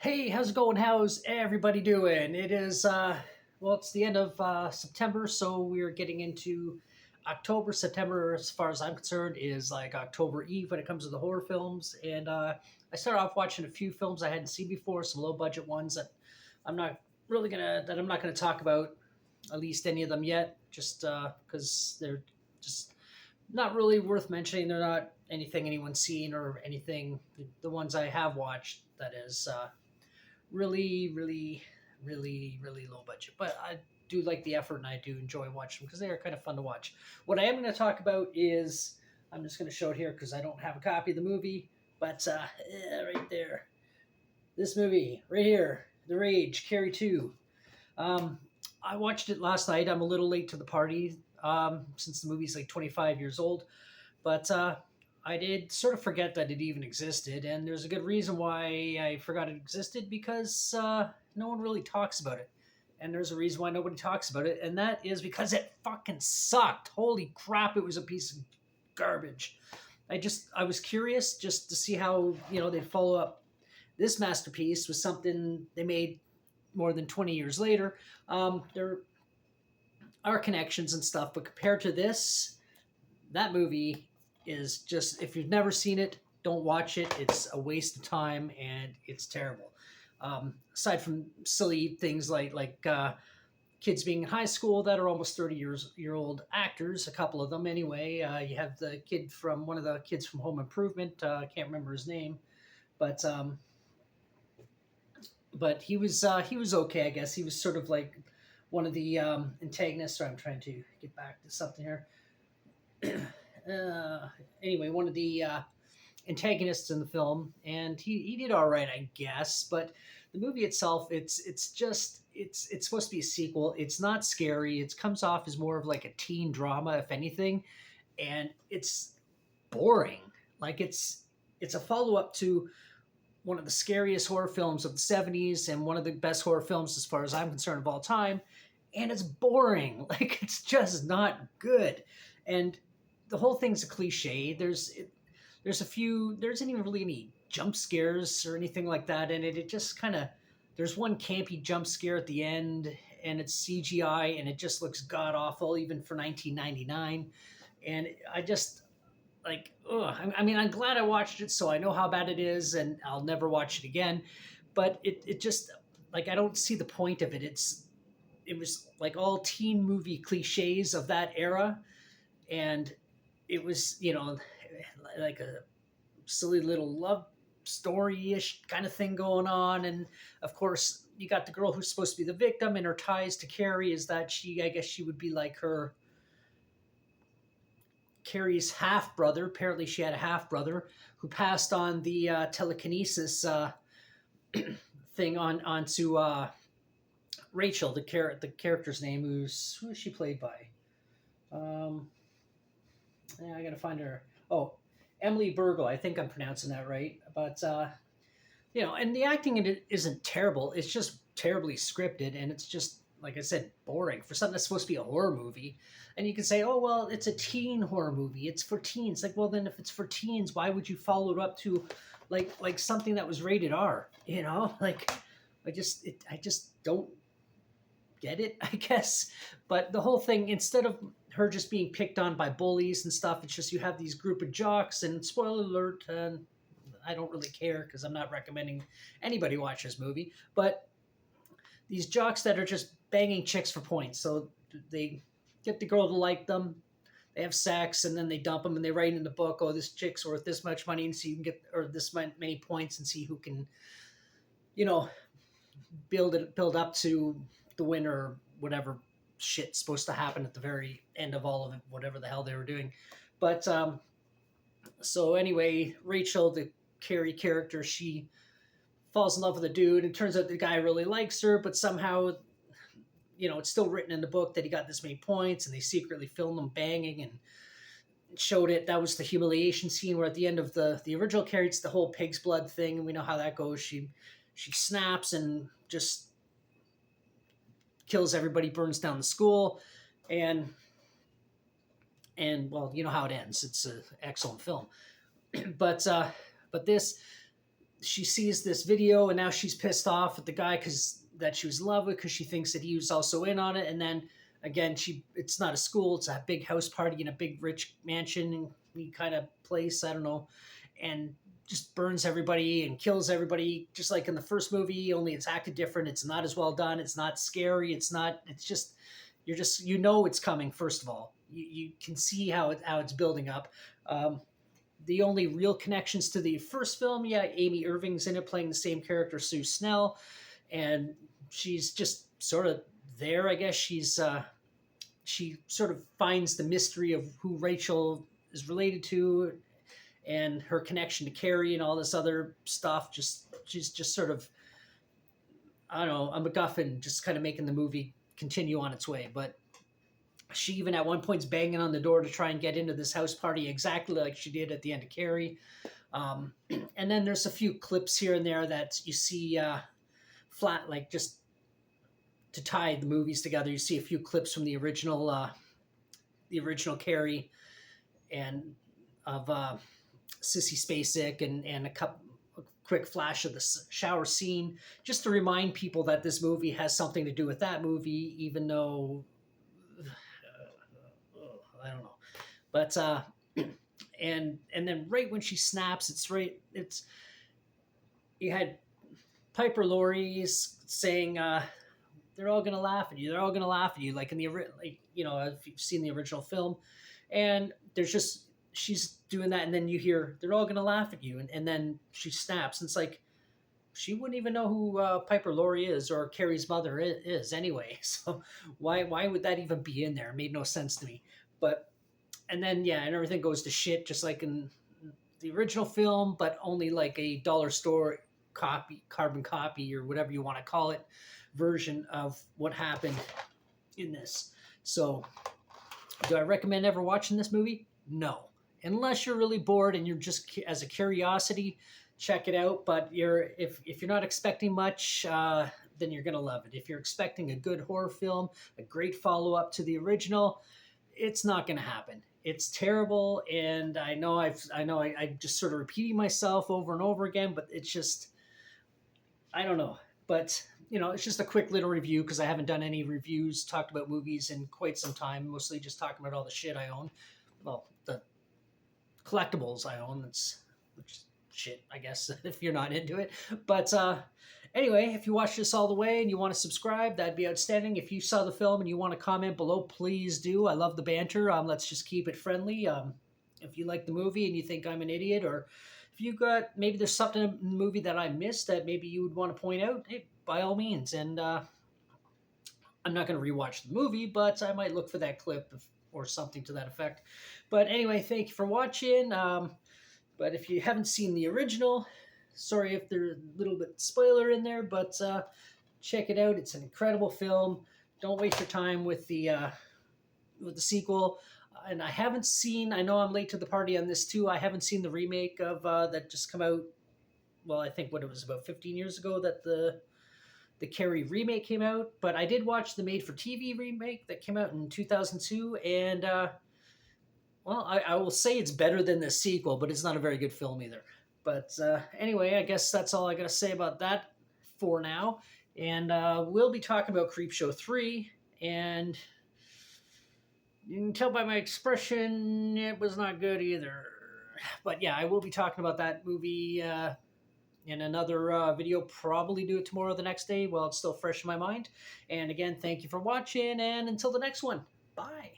Hey, how's it going? How's everybody doing? It's the end of September, so we're getting into October. September, as far as I'm concerned, is like October Eve when it comes to the horror films. And I started off watching a few films I hadn't seen before, some low budget ones that I'm not gonna talk about at least any of them yet, just because they're just not really worth mentioning. They're not anything anyone's seen or anything. The ones I have watched, that is. Really, really, really low budget. But I do like the effort and I do enjoy watching them because they are kind of fun to watch. What I am going to talk about is I'm just going to show it here because I don't have a copy of the movie, but right there, this movie right here, The Rage, Carrie 2. Um, I watched it last night. I'm a little late to the party since the movie's like 25 years old. But I did sort of forget that it even existed, and there's a good reason why I forgot it existed because no one really talks about it. And there's a reason why nobody talks about it, and that is because it fucking sucked. Holy crap, it was a piece of garbage. I was curious just to see how they'd follow up this masterpiece with something they made more than 20 years later. There are connections and stuff, but compared to this, that movie is just, if you've never seen it, don't watch it. It's a waste of time and it's terrible. Aside from silly things like kids being in high school that are almost 30 year old actors, a couple of them anyway. You have the kid from one of the kids from Home Improvement. I can't remember his name, but he was okay. I guess he was sort of like one of the antagonists. Sorry, I'm trying to get back to something here. Anyway, one of the antagonists in the film, and he did all right, I guess. But the movie itself, it's supposed to be a sequel. It's not scary. It comes off as more of like a teen drama, if anything, and it's boring. Like it's a follow up to one of the scariest horror films of the 70s and one of the best horror films as far as I'm concerned of all time, and it's boring. Like it's just not good. And the whole thing's a cliche. There isn't even really any jump scares or anything like that in it. It just kind of, there's one campy jump scare at the end, and it's CGI, and it just looks god awful even for 1999. And I just like, ugh. I mean, I'm glad I watched it, so I know how bad it is, and I'll never watch it again. But it just, like, I don't see the point of it. It was like all teen movie cliches of that era, and it was like a silly little love story-ish kind of thing going on. And of course you got the girl who's supposed to be the victim, and her ties to Carrie is that I guess she would be like her Carrie's half brother. Apparently she had a half brother who passed on the telekinesis thing onto Rachel, the character's name. Who is she played by? um yeah, I gotta find her. Oh, Emily Burgle. I think I'm pronouncing that right. But and the acting in it isn't terrible. It's just terribly scripted, and it's just, like I said, boring for something that's supposed to be a horror movie. And you can say, oh well, it's a teen horror movie. It's for teens. Like, well, then if it's for teens, why would you follow it up to like something that was rated R? Like I just don't get it, I guess. But the whole thing, instead of her just being picked on by bullies and stuff, it's just you have these group of jocks, and spoiler alert, and I don't really care because I'm not recommending anybody watch this movie, but these jocks that are just banging chicks for points. So they get the girl to like them, they have sex, and then they dump them, and they write in the book, oh, this chick's worth this much money, and so you can get, or this many points, and see who can, you know, build up to the winner, or whatever shit's supposed to happen at the very end of all of it, whatever the hell they were doing. But so anyway, Rachel, the Carrie character, she falls in love with a dude, and turns out the guy really likes her, but somehow, it's still written in the book that he got this many points, and they secretly filmed them banging and showed it. That was the humiliation scene where at the end of the original Carrie, it's the whole pig's blood thing, and we know how that goes. She snaps and just kills everybody, burns down the school, and well, you know how it ends. It's an excellent film. but uh, but this, she sees this video and now she's pissed off at the guy because that she was in love with because she thinks that he was also in on it. And then again, it's not a school; it's a big house party in a big rich mansion kind of place. I don't know, and just burns everybody and kills everybody, just like in the first movie. Only it's acted different. It's not as well done. It's not scary. It's not. It's just you're just it's coming. First of all, you can see how it's building up. The only real connections to the first film, yeah, Amy Irving's in it playing the same character, Sue Snell, and she's just sort of there. I guess she sort of finds the mystery of who Rachel is related to and her connection to Carrie and all this other stuff. She's just sort of, I don't know, a MacGuffin, just kind of making the movie continue on its way. But she even at one point's banging on the door to try and get into this house party exactly like she did at the end of Carrie. Um, and then there's a few clips here and there that you see flat, like just to tie the movies together. You see a few clips from the original Carrie and of Sissy Spacek and a quick flash of the shower scene, just to remind people that this movie has something to do with that movie, even though I don't know. But and then right when she snaps, it's you had Piper Laurie's saying they're all gonna laugh at you. They're all gonna laugh at you, like in the if you've seen the original film, and there's just she's doing that, and then you hear they're all gonna laugh at you, and then she snaps, and it's like she wouldn't even know who Piper Laurie is or Carrie's mother is anyway. So why would that even be in there? It made no sense to me. But and then yeah, and everything goes to shit just like in the original film, but only like a dollar store carbon copy, or whatever you want to call it, version of what happened in this. So do I recommend ever watching this movie? No. Unless you're really bored and you're just as a curiosity, check it out. But if you're not expecting much, then you're gonna love it. If you're expecting a good horror film, a great follow up to the original, it's not gonna happen. It's terrible, and I just sort of repeating myself over and over again, but it's just I don't know. But it's just a quick little review because I haven't done any reviews, talked about movies in quite some time. Mostly just talking about all the shit I own. Well, the collectibles I own. Which is shit, I guess, if you're not into it. But anyway, if you watch this all the way and you want to subscribe, that'd be outstanding. If you saw the film and you want to comment below, please do. I love the banter. Let's just keep it friendly. If you like the movie and you think I'm an idiot, or if you got maybe there's something in the movie that I missed that maybe you would want to point out, hey, by all means. And I'm not going to rewatch the movie, but I might look for that clip or something to that effect. But anyway, thank you for watching. But if you haven't seen the original, sorry if there's a little bit spoiler in there, but check it out. It's an incredible film. Don't waste your time with the sequel. And I haven't seen. I know I'm late to the party on this too. I haven't seen the remake of that just come out. Well, I think what it was about 15 years ago that the Carrie remake came out. But I did watch the made-for-TV remake that came out in 2002, and well, I will say it's better than the sequel, but it's not a very good film either. But anyway, I guess that's all I got to say about that for now. And we'll be talking about Creepshow 3, and you can tell by my expression it was not good either. But yeah, I will be talking about that movie in another video, probably do it tomorrow or the next day while it's still fresh in my mind. And again, thank you for watching, and until the next one, bye.